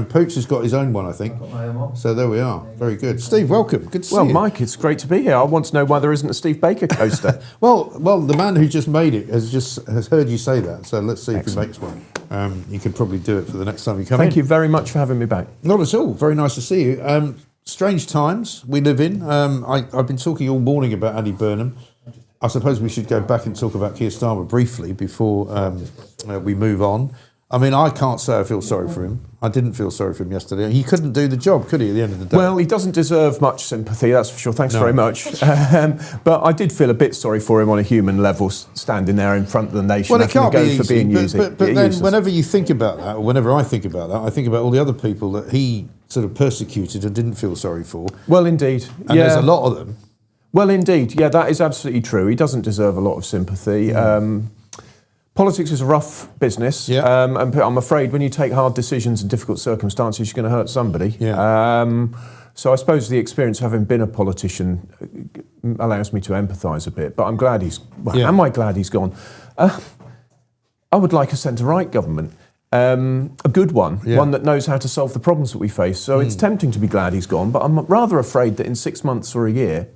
And Pooch has got his own one, I think. I've got my own one. So there we are. Very good. Steve, welcome. Good to see you. Well, Mike, it's great to be here. I want to know why there isn't a Steve Baker coaster. Well, the man who just made it has heard you say that. So let's see if he makes one. You can probably do it for the next time you come in. Thank you very much for having me back. Not at all. Very nice to see you. Strange times we live in. I've been talking all morning about Andy Burnham. I suppose we should go back and talk about Keir Starmer briefly before we move on. I mean, I can't say I feel sorry for him. I didn't feel sorry for him yesterday. He couldn't do the job, could he, at the end of the day? Well, he doesn't deserve much sympathy, that's for sure. Thanks very much. But I did feel a bit sorry for him on a human level, standing there in front of the nation. Well, it can't be easy, for being but then whenever you think about that, or whenever I think about that, I think about all the other people that he sort of persecuted and didn't feel sorry for. Well, indeed. And there's a lot of them. Well, indeed. Yeah, that is absolutely true. He doesn't deserve a lot of sympathy. Politics is a rough business, and I'm afraid when you take hard decisions in difficult circumstances, you're going to hurt somebody. So I suppose the experience of having been a politician allows me to empathise a bit, but I'm glad am I glad he's gone? I would like a centre-right government, a good one, one that knows how to solve the problems that we face. So it's tempting to be glad he's gone, but I'm rather afraid that in 6 months or a year,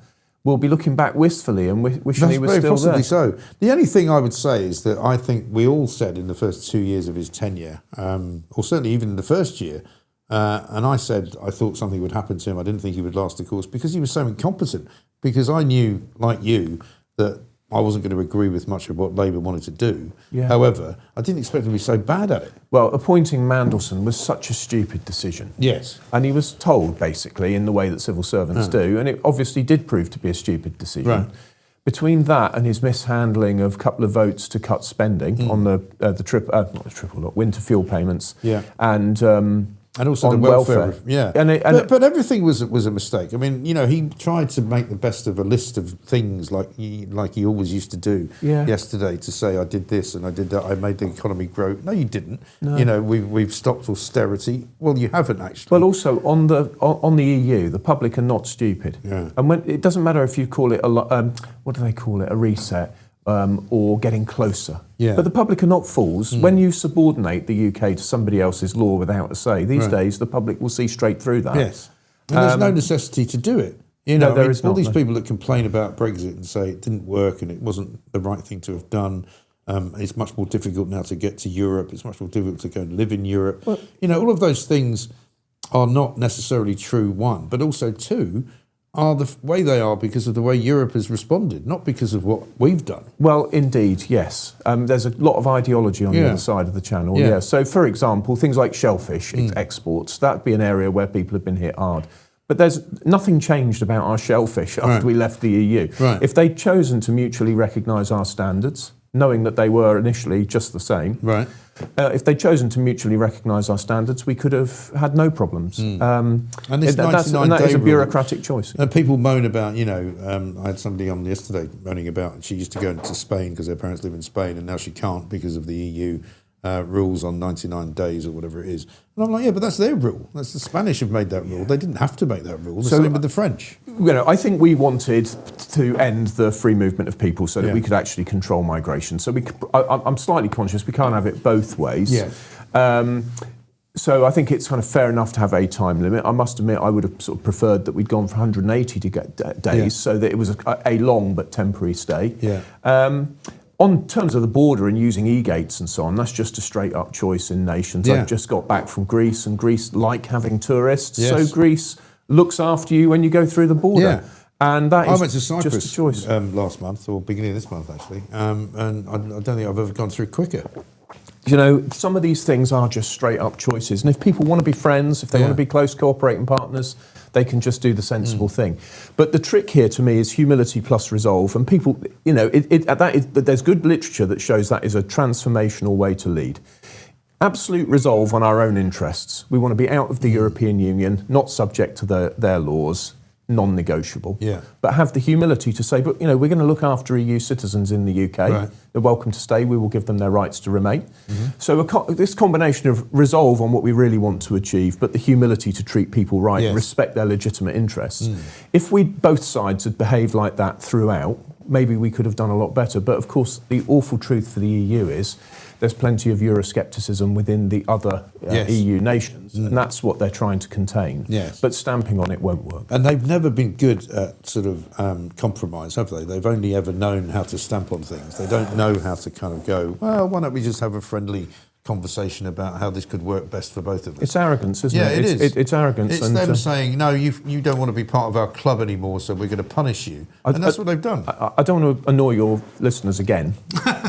we'll be looking back wistfully and wishing he was still possibly there. So. The only thing I would say is that I think we all said in the first 2 years of his tenure, or certainly even in the first year, and I said I thought something would happen to him. I didn't think he would last the course because he was so incompetent. Because I knew, like you, that I wasn't going to agree with much of what Labour wanted to do. However, I didn't expect him to be so bad at it. Well, appointing Mandelson was such a stupid decision. Yes. And he was told, basically, in the way that civil servants do, and it obviously did prove to be a stupid decision. Right. Between that and his mishandling of a couple of votes to cut spending on the winter fuel payments, and also the welfare. But everything was a mistake. I mean, he tried to make the best of a list of things like he always used to do yesterday, to say I did this and I did that, I made the economy grow. No, you didn't. No. We've stopped austerity. Well, you haven't actually. Well, also on the EU, the public are not stupid. Yeah. And when it doesn't matter if you call it what do they call it, a reset. Or getting closer. Yeah. But the public are not fools. When you subordinate the UK to somebody else's law without a say, these days the public will see straight through that. Yes. And there's no necessity to do it. There is all these people that complain about Brexit and say it didn't work and it wasn't the right thing to have done. It's much more difficult now to get to Europe. It's much more difficult to go and live in Europe. Well, all of those things are not necessarily true, one, but also two, are the way they are because of the way Europe has responded, not because of what we've done. Well, indeed, yes. There's a lot of ideology on the other side of the channel. Yeah. So, for example, things like shellfish exports, that'd be an area where people have been hit hard. But there's nothing changed about our shellfish after we left the EU. Right. If they'd chosen to mutually recognise our standards, knowing that they were initially just the same, if they'd chosen to mutually recognise our standards, we could have had no problems. And that is a bureaucratic choice. And people moan about, I had somebody on yesterday moaning about she used to go into Spain because her parents live in Spain and now she can't because of the EU rules on 99 days or whatever it is. And I'm like, but that's their rule. That's the Spanish have made that rule. They didn't have to make that rule. The same with the French. I think we wanted to end the free movement of people so that we could actually control migration. So I'm slightly conscious we can't have it both ways. Yeah. So I think it's kind of fair enough to have a time limit. I must admit I would have sort of preferred that we'd gone for 180 to get days so that it was a long but temporary stay. Yeah. On terms of the border and using e-gates and so on, that's just a straight-up choice in nations. I've just got back from Greece, and Greece like having tourists, so Greece looks after you when you go through the border. Yeah. And that is I went to Cyprus just a choice. Last month, or beginning of this month, actually, and I don't think I've ever gone through quicker. Some of these things are just straight-up choices. And if people want to be friends, if they want to be close cooperating partners, they can just do the sensible thing. But the trick here to me is humility plus resolve. And people, there's good literature that shows that is a transformational way to lead. Absolute resolve on our own interests. We want to be out of the European Union, not subject to their laws, non-negotiable. Yeah. But have the humility to say, but we're going to look after EU citizens in the UK. Right. They're welcome to stay. We will give them their rights to remain. Mm-hmm. So this combination of resolve on what we really want to achieve, but the humility to treat people right and respect their legitimate interests. If both sides had behaved like that throughout, maybe we could have done a lot better. But of course, the awful truth for the EU is there's plenty of Euroscepticism within the other EU nations, and that's what they're trying to contain. Yes. But stamping on it won't work. And they've never been good at sort of compromise, have they? They've only ever known how to stamp on things. They don't know how to kind of go, well, why don't we just have a friendly conversation about how this could work best for both of us. It's arrogance, isn't it? It is. It's arrogance. It's them saying, no, you don't want to be part of our club anymore, so we're going to punish you. And that's what they've done. I don't want to annoy your listeners again,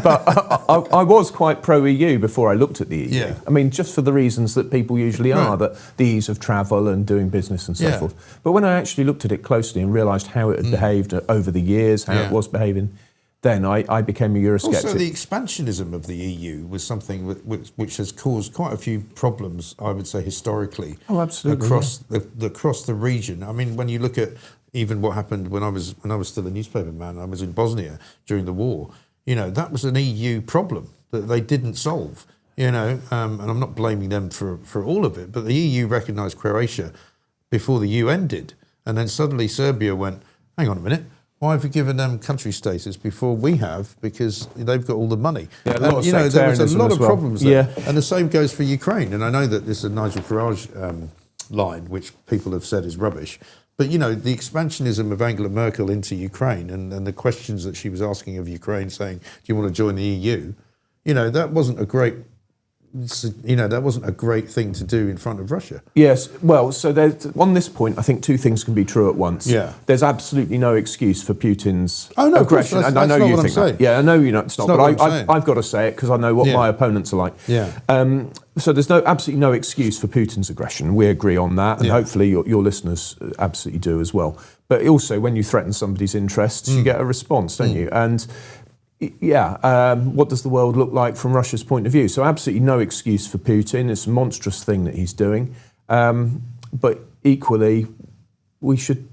but I was quite pro-EU before I looked at the EU. Yeah. I mean, just for the reasons that people usually are, that the ease of travel and doing business and so forth. But when I actually looked at it closely and realised how it had behaved over the years, how it was behaving, then I became a Eurosceptic. Also, the expansionism of the EU was something which has caused quite a few problems, I would say, historically. Oh, absolutely. Across the region. I mean, when you look at even what happened when I was still a newspaper man, I was in Bosnia during the war. You know, that was an EU problem that they didn't solve. You know, and I'm not blaming them for all of it, but the EU recognised Croatia before the UN did, and then suddenly Serbia went, hang on a minute. Why have you given them country status before we have? Because they've got all the money. Yeah, There was a lot of problems there. Yeah. And the same goes for Ukraine. And I know that this is a Nigel Farage line, which people have said is rubbish. But, you know, the expansionism of Angela Merkel into Ukraine and the questions that she was asking of Ukraine saying, do you want to join the EU? You know, that wasn't a great thing to do in front of Russia. Yes, well, so there's, on this point, I think two things can be true at once. Yeah. There's absolutely no excuse for Putin's aggression. That's, and I know you think that. Yeah, I know it's not, but I've got to say it because I know what my opponents are like. Yeah. So there's absolutely no excuse for Putin's aggression. We agree on that, and hopefully your listeners absolutely do as well. But also, when you threaten somebody's interests, you get a response, don't you? And what does the world look like from Russia's point of view? So absolutely no excuse for Putin. It's a monstrous thing that he's doing. But equally, we should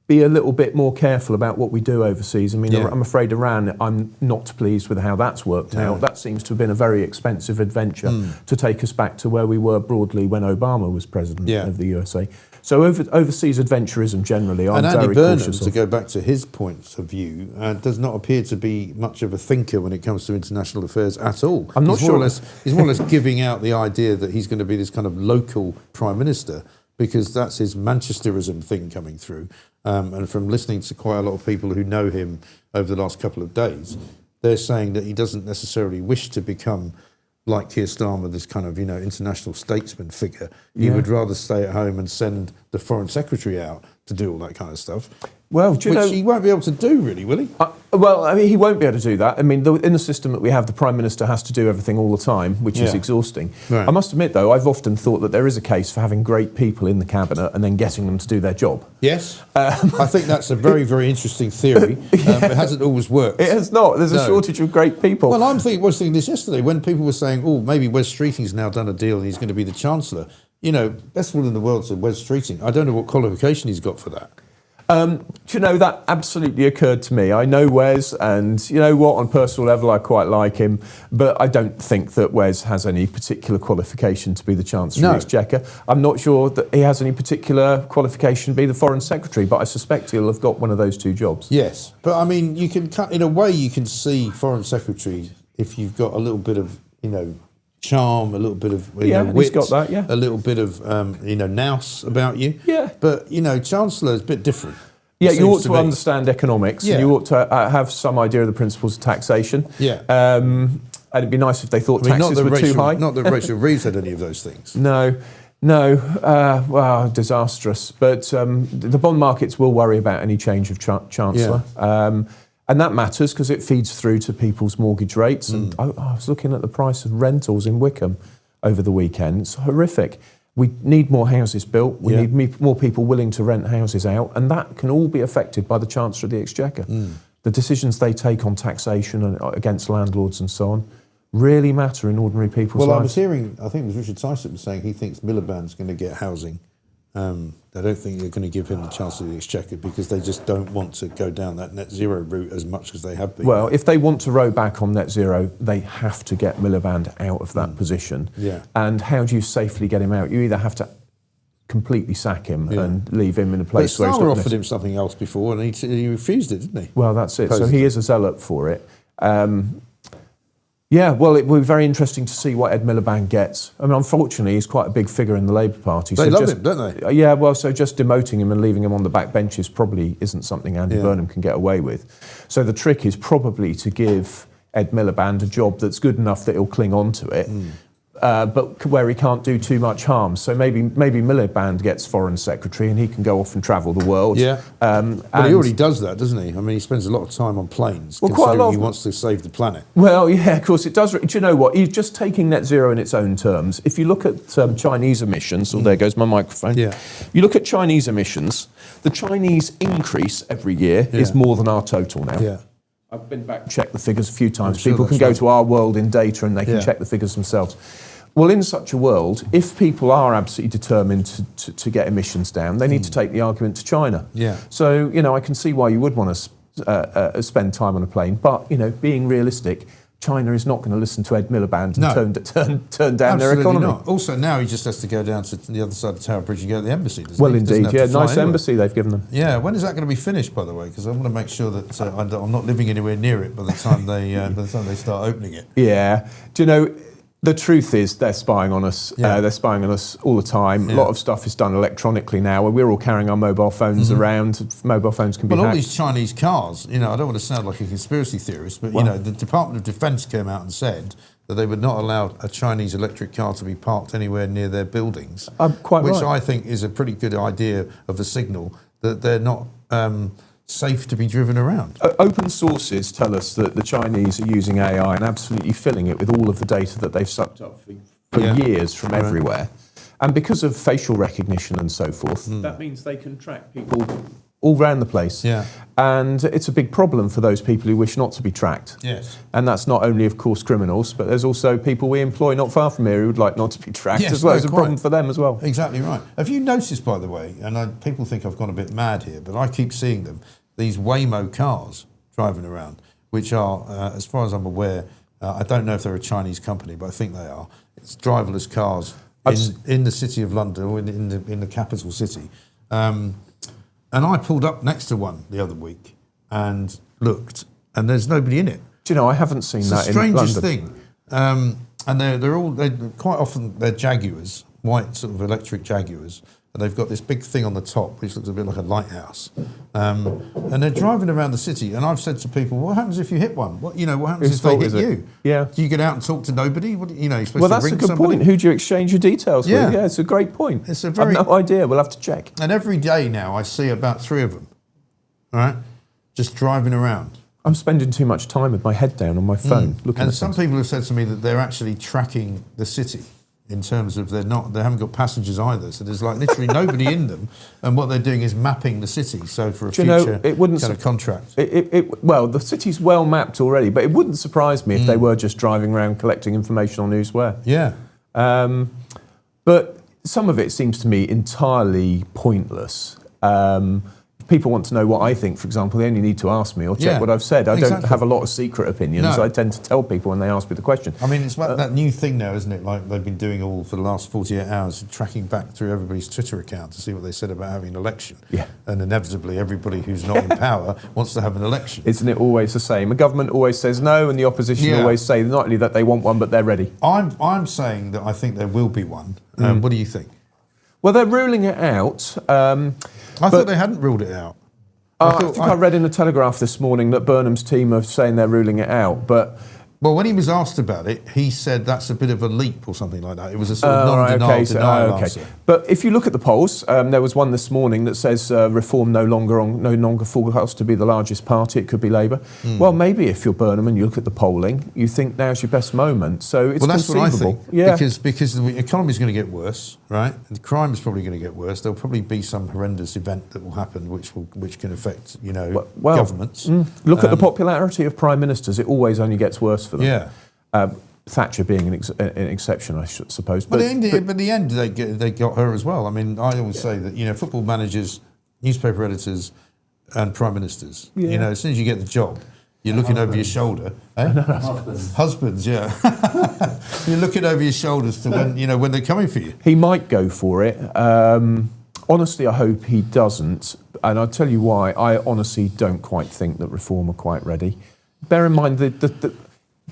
be a little bit more careful about what we do overseas. I mean, I'm afraid Iran, I'm not pleased with how that's worked out. That seems to have been a very expensive adventure to take us back to where we were broadly when Obama was president of the USA. So overseas adventurism generally, I'm very cautious of. And Andy Burnham, to go back to his points of view, does not appear to be much of a thinker when it comes to international affairs at all. I'm not sure. He's more or less giving out the idea that he's going to be this kind of local prime minister because that's his Manchesterism thing coming through. And from listening to quite a lot of people who know him over the last couple of days, they're saying that he doesn't necessarily wish to become like Keir Starmer, this kind of, international statesman figure. He would rather stay at home and send the foreign secretary out to do all that kind of stuff. Well, do you know, he won't be able to do, really, will he? Well, I mean, he won't be able to do that. I mean, in the system that we have, the Prime Minister has to do everything all the time, which is exhausting. Right. I must admit, though, I've often thought that there is a case for having great people in the Cabinet and then getting them to do their job. Yes. I think that's a very, very interesting theory. It hasn't always worked. It has not. There's a shortage of great people. Well, I was thinking this yesterday when people were saying, oh, maybe Wes Streeting's now done a deal and he's going to be the Chancellor. You know, best one in the world said Wes Streeting. I don't know what qualification he's got for that. Do you know, that absolutely occurred to me. I know Wes, and you know what, on a personal level I quite like him, but I don't think that Wes has any particular qualification to be the Chancellor of the Exchequer. I'm not sure that he has any particular qualification to be the Foreign Secretary, but I suspect he'll have got one of those two jobs. Yes, but I mean, you can, in a way, you can see Foreign Secretary if you've got a little bit of, charm, a little bit of wit, he's got that, a little bit of nous about you. Yeah. But Chancellor is a bit different. Yeah, you ought to understand economics. Yeah. And you ought to have some idea of the principles of taxation. Yeah. And it'd be nice if they thought taxes were too high. Not that Rachel Reeves had any of those things. No. Well, disastrous. But the bond markets will worry about any change of Chancellor. Yeah. And that matters because it feeds through to people's mortgage rates. And I was looking at the price of rentals in Wickham over the weekend. It's horrific. We need more houses built. We need more people willing to rent houses out. And that can all be affected by the Chancellor of the Exchequer. The decisions they take on taxation and against landlords and so on really matter in ordinary people's lives. Well, I was hearing, I think it was Richard Syson was saying he thinks Miliband's going to get housing. They don't think they're going to give him the Chancellor of the Exchequer because they just don't want to go down that net zero route as much as they have been. Well, if they want to row back on net zero, they have to get Miliband out of that position. Yeah. And how do you safely get him out? You either have to completely sack him and leave him in a place where he's Starmer offered him something else before and he refused it, didn't he? Well, that's it. So he is a zealot for it. Yeah, well, it will be very interesting to see what Ed Miliband gets. I mean, unfortunately, he's quite a big figure in the Labour Party. They love him, don't they? Yeah, well, so just demoting him and leaving him on the back benches probably isn't something Andy Burnham can get away with. So the trick is probably to give Ed Miliband a job that's good enough that he'll cling on to it, but where he can't do too much harm. So maybe Miliband gets Foreign Secretary and he can go off and travel the world. Yeah. But he already does that, doesn't he? I mean, he spends a lot of time on planes, considering he wants to save the planet. Well, yeah, of course it does. Do you know what? He's just taking net zero in its own terms. If you look at Chinese emissions, there goes my microphone. Yeah. You look at Chinese emissions, the Chinese increase every year is more than our total now. Yeah. I've been back and checked the figures a few times. Sure People can go to our world in data and they can check the figures themselves. Well, in such a world, if people are absolutely determined to get emissions down, they need to take the argument to China. Yeah. So, I can see why you would want to spend time on a plane. But, being realistic, China is not going to listen to Ed Miliband and turn down their economy. Not. Also, now he just has to go down to the other side of Tower Bridge and go to the embassy. Well, indeed, yeah, nice embassy they've given them. Yeah, when is that going to be finished, by the way? Because I want to make sure that I'm not living anywhere near it by the time they start opening it. Yeah. Do you know? The truth is they're spying on us. Yeah. They're spying on us all the time. Yeah. A lot of stuff is done electronically now. We're all carrying our mobile phones around. Mobile phones can be hacked. All these Chinese cars, I don't want to sound like a conspiracy theorist, but, the Department of Defence came out and said that they would not allow a Chinese electric car to be parked anywhere near their buildings. Which I think is a pretty good idea of the signal that they're not safe to be driven around. Open sources tell us that the Chinese are using AI and absolutely filling it with all of the data that they've sucked up for years from everywhere. And because of facial recognition and so forth, that means they can track people all around the place. Yeah. And it's a big problem for those people who wish not to be tracked. Yes. And that's not only, of course, criminals, but there's also people we employ not far from here who would like not to be tracked as well. It's a problem for them as well. Exactly right. Have you noticed, by the way, and people think I've gone a bit mad here, but I keep seeing them, these Waymo cars driving around, which are, as far as I'm aware, I don't know if they're a Chinese company, but I think they are. It's driverless cars in the city of London, or in the capital city. And I pulled up next to one the other week and looked, and there's nobody in it. Do you know, I haven't seen that in London. It's the strangest thing. And they're quite often they're Jaguars, white sort of electric Jaguars. And they've got this big thing on the top, which looks a bit like a lighthouse. And they're driving around the city. And I've said to people, what happens if you hit one? What happens if they hit you? Yeah. Do you get out and talk to nobody? You're supposed to ring somebody? Well, that's a good point. Who do you exchange your details with? Yeah, it's a great point. I've no idea. We'll have to check. And every day now I see about 3 of them, all right, just driving around. I'm spending too much time with my head down on my phone looking at some people have said to me that they're actually tracking the city. In terms of they haven't got passengers either, so there's like literally nobody in them, and what they're doing is mapping the city. So for a future kind of contract. Well, the city's well mapped already, but it wouldn't surprise me if they were just driving around collecting information on who's where. Yeah. But some of it seems to me entirely pointless. People want to know what I think, for example, they only need to ask me or check what I've said. I don't have a lot of secret opinions. No. I tend to tell people when they ask me the question. I mean, it's like that new thing now, isn't it? Like they've been doing all for the last 48 hours, tracking back through everybody's Twitter account to see what they said about having an election. Yeah. And inevitably, everybody who's not in power wants to have an election. Isn't it always the same? The government always says no, and the opposition always say not only that they want one, but they're ready. I'm saying that I think there will be one. What do you think? Well, they're ruling it out. I thought they hadn't ruled it out. I think I read in the Telegraph this morning that Burnham's team are saying they're ruling it out, but... Well, when he was asked about it, he said that's a bit of a leap or something like that. It was a sort of non-denial answer. But if you look at the polls, there was one this morning that says Reform no longer forecast to be the largest party. It could be Labour. Well, maybe if you're Burnham and you look at the polling, you think now's your best moment. So it's conceivable. That's what I think. Yeah. Because the economy's going to get worse, right? And the crime is probably going to get worse. There'll probably be some horrendous event that will happen, which can affect governments. Look at the popularity of prime ministers. It always only gets worse for them. Yeah. Thatcher being an exception, I suppose. But in the end, they got her as well. I mean, I always say that football managers, newspaper editors, and prime ministers. Yeah. As soon as you get the job, you're looking over your shoulder. Husbands, yeah. You're looking over your shoulders to when they're coming for you. He might go for it. Honestly, I hope he doesn't. And I'll tell you why. I honestly don't quite think that Reform are quite ready. Bear in mind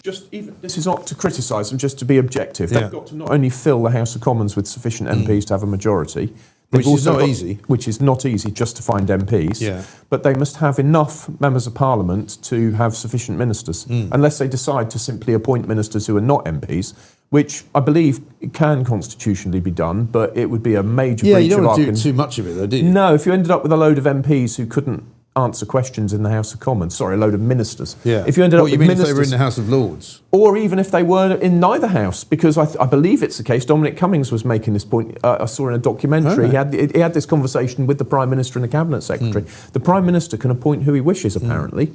this is not to criticise them, just to be objective. They've got to not only fill the House of Commons with sufficient MPs to have a majority, which is not easy. Which is not easy just to find MPs. Yeah. But they must have enough members of Parliament to have sufficient ministers, unless they decide to simply appoint ministers who are not MPs, which I believe can constitutionally be done, but it would be a major breach of you don't want to our do too much of it, though, do you? No, if you ended up with a load of MPs who couldn't answer questions in the House of Commons, sorry, a load of ministers. Yeah. If you ended up with if ministers, they were in the House of Lords? or even if they were in neither house, because I believe it's the case. Dominic Cummings was making this point. I saw in a documentary. He had this conversation with the Prime Minister and the Cabinet Secretary. The Prime Minister can appoint who he wishes, apparently.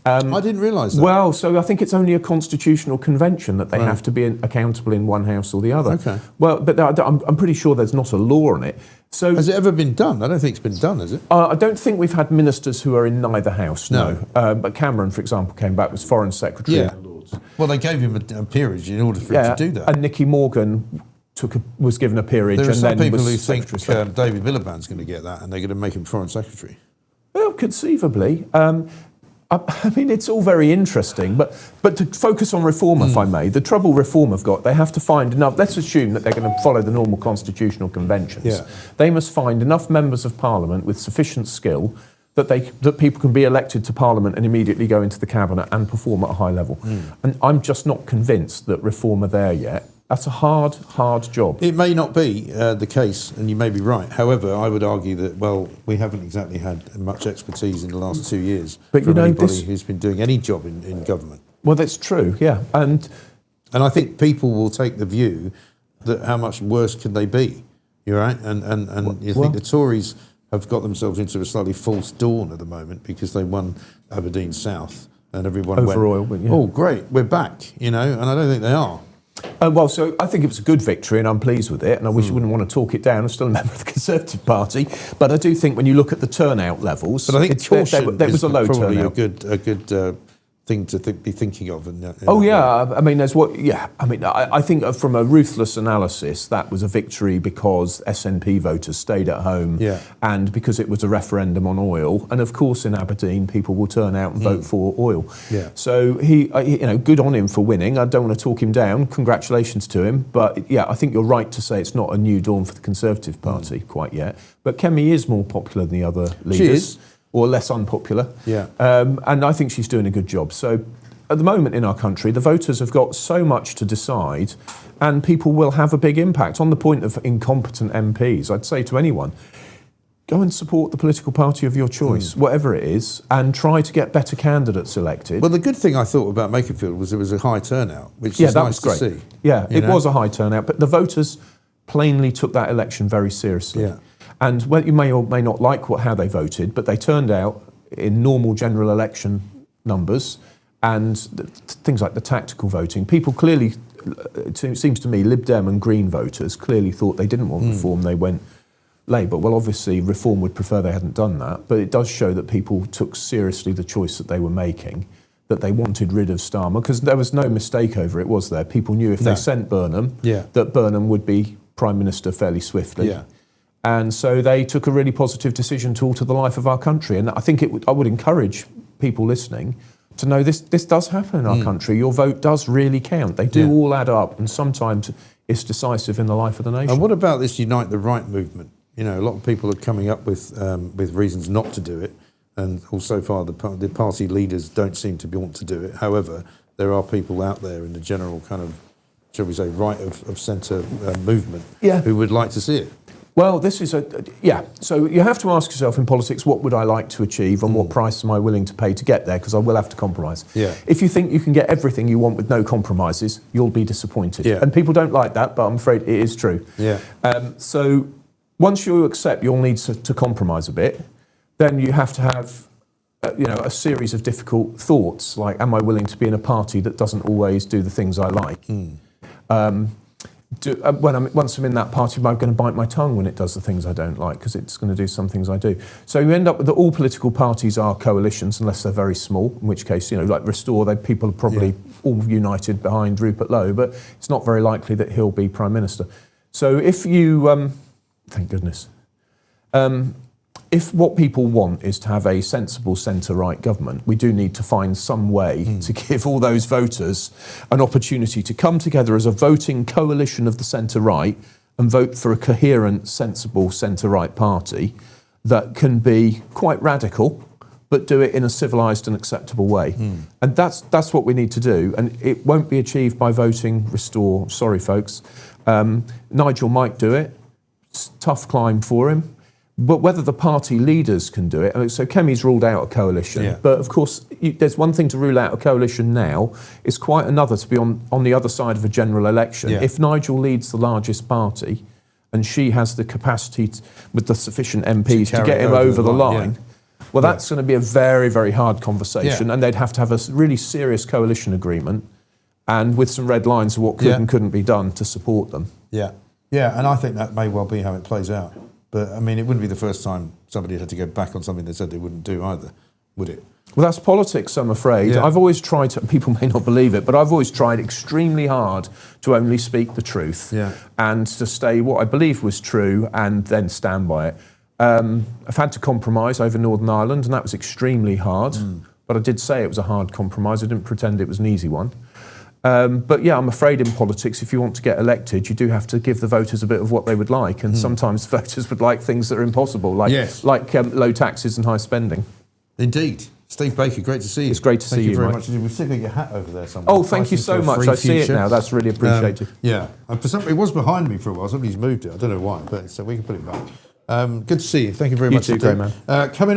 I didn't realise that. Well, so I think it's only a constitutional convention that they have to be accountable in one house or the other. Okay. Well, but I'm pretty sure there's not a law on it. So has it ever been done? I don't think it's been done, has it? I don't think we've had ministers who are in neither house, no. But Cameron, for example, came back as Foreign Secretary in the Lords. Well, they gave him a peerage in order for him to do that. And Nicky Morgan was given a peerage. There are and some then people was who think David Miliband's going to get that and they're going to make him Foreign Secretary. Well, conceivably. I mean, it's all very interesting, but to focus on reform, if I may, the trouble reform have got, they have to find enough, let's assume that they're going to follow the normal constitutional conventions. Yeah. They must find enough members of Parliament with sufficient skill that people can be elected to Parliament and immediately go into the Cabinet and perform at a high level. And I'm just not convinced that reform are there yet. That's a hard job. It may not be the case, and you may be right. However, I would argue that, well, we haven't exactly had much expertise in the last 2 years from anybody who's been doing any job in government. Well, that's true, yeah. And I think people will take the view that how much worse could they be, you're right? And you think the Tories have got themselves into a slightly false dawn at the moment because they won Aberdeen South and everyone went, oh, great, we're back, and I don't think they are. Well, so I think it was a good victory and I'm pleased with it, and I wish you wouldn't want to talk it down. I'm still a member of the Conservative Party, but I do think when you look at the turnout levels, but I think there was a low probably turnout. a good thing to be thinking of. I mean, I think from a ruthless analysis, that was a victory because SNP voters stayed at home, and because it was a referendum on oil, and of course in Aberdeen people will turn out and vote for oil. Yeah. So he, good on him for winning. I don't want to talk him down. Congratulations to him. But yeah, I think you're right to say it's not a new dawn for the Conservative Party quite yet. But Kemi is more popular than the other leaders. She is. Or less unpopular. Yeah. And I think she's doing a good job. So at the moment in our country, the voters have got so much to decide, and people will have a big impact. On the point of incompetent MPs, I'd say to anyone, go and support the political party of your choice, whatever it is, and try to get better candidates elected. Well, the good thing I thought about Makerfield was there was a high turnout, which is nice to see. Yeah, it was a high turnout, but the voters plainly took that election very seriously. Yeah. And you may or may not like how they voted, but they turned out in normal general election numbers, and things like the tactical voting. People clearly, it seems to me, Lib Dem and Green voters clearly thought they didn't want reform. They went Labour. Well, obviously, Reform would prefer they hadn't done that, but it does show that people took seriously the choice that they were making, that they wanted rid of Starmer, because there was no mistake over it, was there? People knew if they sent Burnham, that Burnham would be Prime Minister fairly swiftly. Yeah. And so they took a really positive decision to alter the life of our country. And I think I would encourage people listening to know this does happen in our country. Your vote does really count. They do all add up, and sometimes it's decisive in the life of the nation. And what about this Unite the Right movement? A lot of people are coming up with reasons not to do it, and so far the party leaders don't seem to want to do it. However, there are people out there in the general kind of, shall we say, right of centre movement who would like to see it. Well, this is so you have to ask yourself in politics, what would I like to achieve and what price am I willing to pay to get there, because I will have to compromise. Yeah. If you think you can get everything you want with no compromises, you'll be disappointed. Yeah. And people don't like that, but I'm afraid it is true. Yeah. So once you accept you'll need to compromise a bit, then you have to have a series of difficult thoughts, like, am I willing to be in a party that doesn't always do the things I like? Once I'm in that party, am I going to bite my tongue when it does the things I don't like, because it's going to do some things I do? So you end up with all political parties are coalitions, unless they're very small, in which case, like Restore, people are probably all united behind Rupert Lowe, but it's not very likely that he'll be Prime Minister. So if you, thank goodness, if what people want is to have a sensible centre-right government, we do need to find some way to give all those voters an opportunity to come together as a voting coalition of the centre-right and vote for a coherent, sensible centre-right party that can be quite radical, but do it in a civilised and acceptable way. And that's what we need to do. And it won't be achieved by voting Restore. Sorry, folks. Nigel might do it. It's a tough climb for him. But whether the party leaders can do it, so Kemi's ruled out a coalition, but of course there's one thing to rule out a coalition now, it's quite another to be on the other side of a general election. If Nigel leads the largest party and she has the capacity with the sufficient MPs to get him over the line, well, that's going to be a very, very hard conversation, and they'd have to have a really serious coalition agreement and with some red lines of what could and couldn't be done to support them. Yeah, and I think that may well be how it plays out. But, I mean, it wouldn't be the first time somebody had to go back on something they said they wouldn't do either, would it? Well, that's politics, I'm afraid. I've always tried to, people may not believe it, but I've always tried extremely hard to only speak the truth and to stay what I believe was true and then stand by it. I've had to compromise over Northern Ireland, and that was extremely hard. But I did say it was a hard compromise. I didn't pretend it was an easy one. But yeah, I'm afraid in politics, if you want to get elected, you do have to give the voters a bit of what they would like. And sometimes voters would like things that are impossible, like low taxes and high spending. Indeed. Steve Baker, great to see you. It's great to see you, very Mike. much. We've still got your hat over there somewhere. Oh, thank you so much. I see it now. That's really appreciated. And for it was behind me for a while. Somebody's moved it. I don't know why, but so we can put it back. Good to see you. Thank you very much. You too, great man. Coming up.